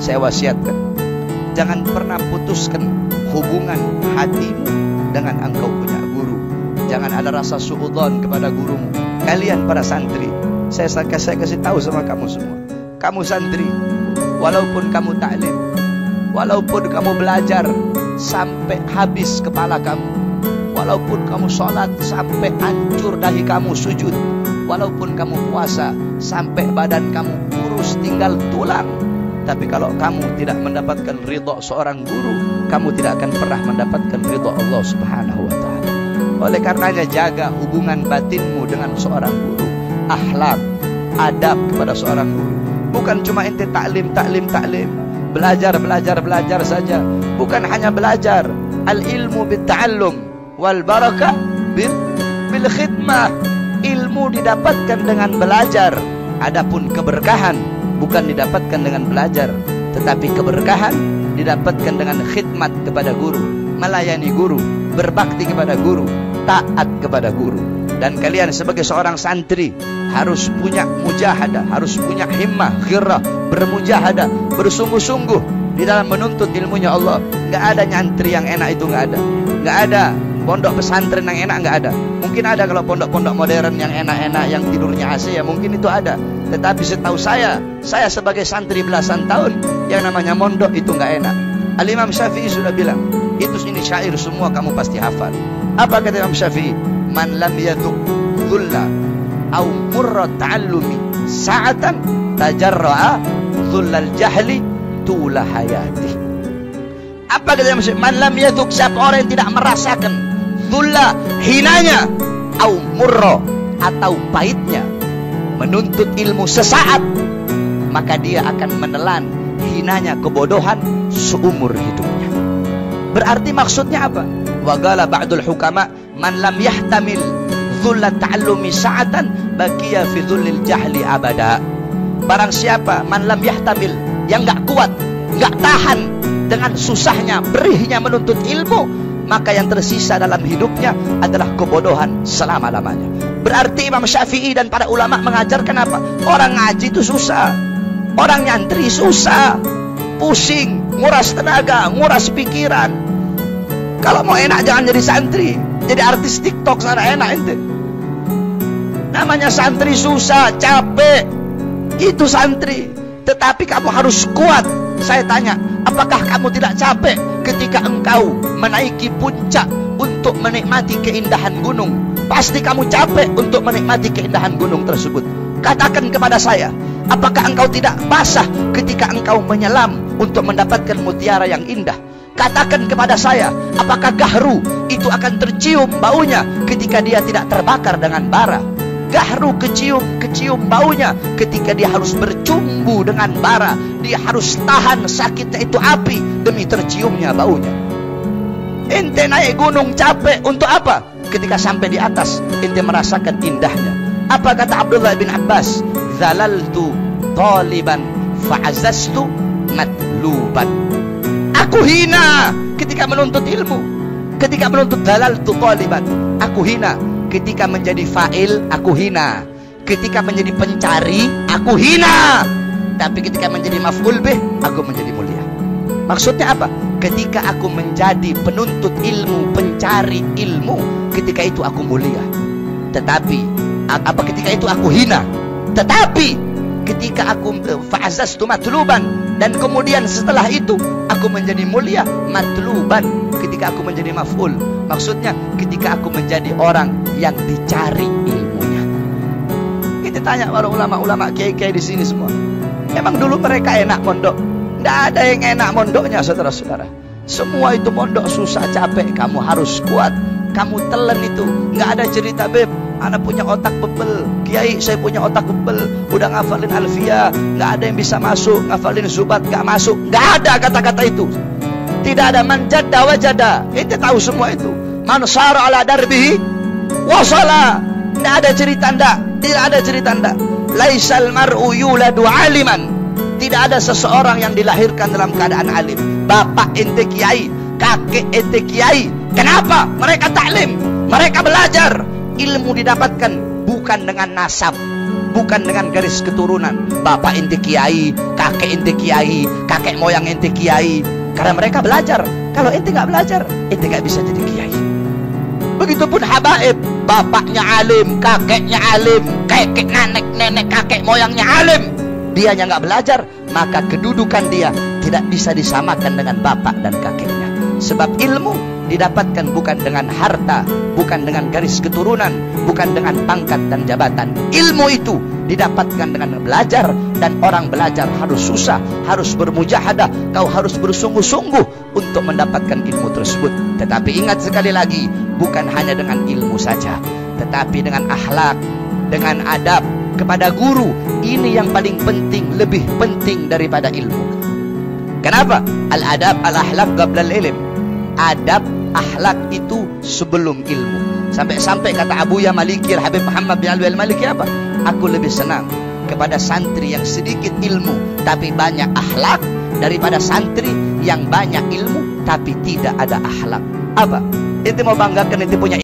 saya wasiatkan, jangan pernah putuskan hubungan hatimu dengan engkau punya guru. Jangan ada rasa suudzon kepada gurumu. Kalian para santri, saya kasih tahu sama kamu semua. Kamu santri, walaupun kamu taklim, walaupun kamu belajar sampai habis kepala kamu, walaupun kamu sholat sampai hancur dahi kamu sujud, walaupun kamu puasa sampai badan kamu kurus tinggal tulang, tapi kalau kamu tidak mendapatkan ridha seorang guru, kamu tidak akan pernah mendapatkan ridha Allah Subhanahu wa ta'ala. Oleh karenanya jaga hubungan batinmu dengan seorang guru. Akhlak, adab kepada seorang guru. Bukan cuma ente taklim, belajar saja. Bukan hanya belajar. Al-ilmu bit-ta'allum wal barakah bil khidmah. Ilmu didapatkan dengan belajar. Adapun keberkahan bukan didapatkan dengan belajar, tetapi keberkahan didapatkan dengan khidmat kepada guru, melayani guru, berbakti kepada guru, taat kepada guru. Dan kalian sebagai seorang santri harus punya mujahadah, harus punya himmah, ghirah, bermujahadah, bersungguh-sungguh di dalam menuntut ilmunya Allah. Nggak ada nyantri yang enak, itu nggak ada. Nggak ada pondok pesantren yang enak, nggak ada. Mungkin ada kalau pondok-pondok modern yang enak-enak, yang tidurnya AC, ya mungkin itu ada. Tetapi setahu saya sebagai santri belasan tahun, yang namanya mondok itu nggak enak. Al-Imam Syafi'i sudah bilang, ini syair semua kamu pasti hafal. Apa kata Imam Syafi'i? Man lam yaduk dhulla au murra ta'allumi sa'atan tajarra'a dhullal jahli tula hayati. Apa kata Imam Syafi'i? Man lam yaduk, siapa orang yang tidak merasakan dhulla, hinanya, au murra, atau pahitnya menuntut ilmu sesaat, maka dia akan menelan hinanya kebodohan seumur hidupnya. Berarti maksudnya apa? Wa qala ba'dul hukama man lam yahtamil dhulla ta'allumi sa'atan baqiya fi dhullil jahli abada. Barang siapa man lam yahtamil, yang enggak kuat, enggak tahan dengan susahnya, berihnya menuntut ilmu, maka yang tersisa dalam hidupnya adalah kebodohan selama-lamanya. Berarti Imam Syafi'i dan para ulama mengajarkan apa? Orang ngaji itu susah, orang nyantri susah, pusing, nguras tenaga, nguras pikiran. Kalau mau enak jangan jadi santri, jadi artis TikTok sana enak ente. Namanya santri susah, capek, itu santri. Tetapi kamu harus kuat. Saya tanya, apakah kamu tidak capek ketika engkau menaiki puncak untuk menikmati keindahan gunung? Pasti kamu capek untuk menikmati keindahan gunung tersebut. Katakan kepada saya, apakah engkau tidak basah ketika engkau menyelam untuk mendapatkan mutiara yang indah? Katakan kepada saya, apakah gahru itu akan tercium baunya ketika dia tidak terbakar dengan bara? Gahru kecium baunya ketika dia harus bercumbu dengan bara. Dia harus tahan sakitnya itu api demi terciumnya baunya. Ente naik gunung capek untuk apa? Ketika sampai di atas ente merasakan indahnya. Apa kata Abdullah bin Abbas? Zalaltu taliban fa'azastu matluban. Aku hina ketika menuntut ilmu. Ketika menuntut zalaltu taliban, aku hina. Ketika menjadi fa'il, aku hina. Ketika menjadi pencari, aku hina. Tapi ketika menjadi maf'ul bih, aku menjadi mulia. Maksudnya apa? Ketika aku menjadi penuntut ilmu, pencari ilmu, ketika itu aku mulia. Tetapi apa ketika itu aku hina? Tetapi ketika aku fa'azastu matluban, dan kemudian setelah itu aku menjadi mulia, matluban, ketika aku menjadi maf'ul. Maksudnya ketika aku menjadi orang yang dicari ilmunya. Kita tanya para ulama-ulama kiai-kiai di sini semua, emang dulu mereka enak mondok? Tidak ada yang enak mondoknya, saudara-saudara. Semua itu mondok susah, capek. Kamu harus kuat, kamu telan itu. Nggak ada cerita, beb, anak punya otak bebel, kiai saya punya otak bebel, udah ngafalin alfiyah, nggak ada yang bisa masuk, ngafalin zubat nggak masuk. Nggak ada kata-kata itu. Tidak ada manjada wajada. Ente tahu semua itu. Man sara ala darbihi wasala. Tidak ada cerita ndak. Tidak ada cerita ndak. Laisal mar'u yuladu aliman. Tidak ada seseorang yang dilahirkan dalam keadaan alim. Bapak ente kiai, kakek ente kiai. Kenapa? Mereka taklim, mereka belajar. Ilmu didapatkan bukan dengan nasab, bukan dengan garis keturunan. Bapak ente kiai, kakek kakek moyang ente kiai karena mereka belajar. Kalau ente nggak belajar, ente nggak bisa jadi kiai. Begitupun habaib, bapaknya alim, kakeknya alim, kakek nenek kakek moyangnya alim, dianya nggak belajar, maka kedudukan dia tidak bisa disamakan dengan bapak dan kakeknya. Sebab ilmu didapatkan bukan dengan harta, bukan dengan garis keturunan, bukan dengan pangkat dan jabatan. Ilmu itu didapatkan dengan belajar, dan orang belajar harus susah, harus bermujahadah, kau harus bersungguh-sungguh untuk mendapatkan ilmu tersebut. Tetapi ingat sekali lagi, bukan hanya dengan ilmu saja, tetapi dengan akhlak, dengan adab kepada guru. Ini yang paling penting, lebih penting daripada ilmu. Kenapa? Al-adab al-akhlaq qabla al-ilm. Adab, akhlak itu sebelum ilmu. Sampai-sampai kata Abuya Maliki Al-Habib Muhammad bin Alwi Al-Maliki apa? Aku lebih senang kepada santri yang sedikit ilmu tapi banyak akhlak, daripada santri yang banyak ilmu tapi tidak ada akhlak. Apa? Ente mau banggakan ente punya